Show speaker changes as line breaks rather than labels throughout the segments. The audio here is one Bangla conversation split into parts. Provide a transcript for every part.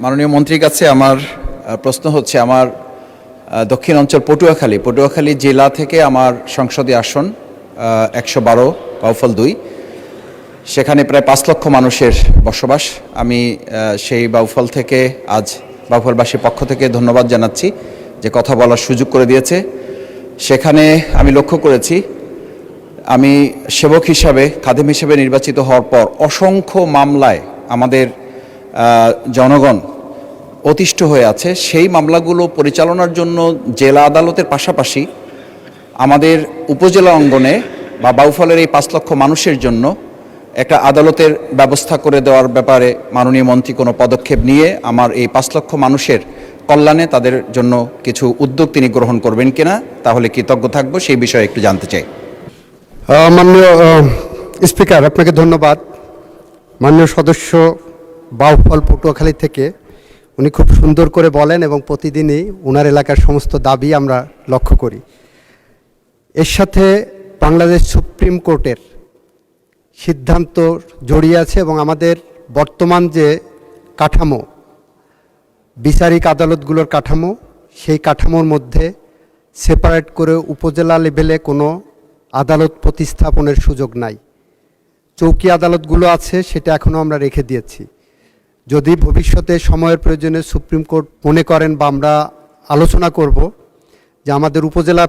মাননীয় মন্ত্রীর কাছে আমার প্রশ্ন হচ্ছে, আমার দক্ষিণ অঞ্চল পটুয়াখালী জেলা থেকে আমার সংসদীয় আসন 112 বাউফল 2, সেখানে প্রায় 5 লক্ষ মানুষের বসবাস। আমি সেই বাউফল থেকে আজ বাউফলবাসীর পক্ষ থেকে ধন্যবাদ জানাচ্ছি যে কথা বলার সুযোগ করে দিয়েছে। সেখানে আমি লক্ষ্য করেছি, আমি সেবক হিসাবে, খাদেম হিসেবে নির্বাচিত হওয়ার পর অসংখ্য মামলায় আমাদের জনগণ অতিষ্ঠ হয়ে আছে। সেই মামলাগুলো পরিচালনার জন্য জেলা আদালতের পাশাপাশি আমাদের উপজেলা অঙ্গনে বা বাউফলের এই 5 লক্ষ মানুষের জন্য একটা আদালতের ব্যবস্থা করে দেওয়ার ব্যাপারে মাননীয় মন্ত্রী কোনো পদক্ষেপ নিয়ে আমার এই 5 লক্ষ মানুষের কল্যাণে তাদের জন্য কিছু উদ্যোগ তিনি গ্রহণ করবেন কিনা, তাহলে কৃতজ্ঞ থাকবো। সেই বিষয়ে একটু জানতে চাই।
মাননীয় স্পিকার, আপনাকে ধন্যবাদ। মাননীয় সদস্য বাউফল পটুয়াখালী থেকে উনি খুব সুন্দর করে বলেন এবং প্রতিদিনই ওনার এলাকার সমস্ত দাবি আমরা লক্ষ্য করি। এর সাথে বাংলাদেশ সুপ্রিম কোর্টের সিদ্ধান্ত জড়িয়ে আছে এবং আমাদের বর্তমান যে কাঠামো, বিচারিক আদালতগুলোর কাঠামো, সেই কাঠামোর মধ্যে সেপারেট করে উপজেলা লেভেলে কোনো আদালত প্রতিস্থাপনের সুযোগ নাই। চৌকি আদালতগুলো আছে, সেটা এখনও আমরা রেখে দিয়েছি। যদি ভবিষ্যতে সময়ের প্রয়োজনে সুপ্রিম কোর্ট মনে করেন বা আমরা আলোচনা করব যে আমাদের উপজেলা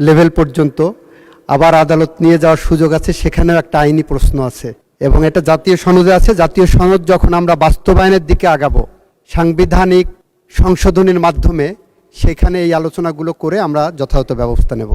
লেভেল পর্যন্ত আবার আদালত নিয়ে যাওয়ার সুযোগ আছে, সেখানেও একটা আইনি প্রশ্ন আছে এবং এটা জাতীয় সনদে আছে। জাতীয় সনদ যখন আমরা বাস্তবায়নের দিকে আগাবো সাংবিধানিক সংশোধনীর মাধ্যমে, সেখানে এই আলোচনাগুলো করে আমরা যথাযথ ব্যবস্থা নেব।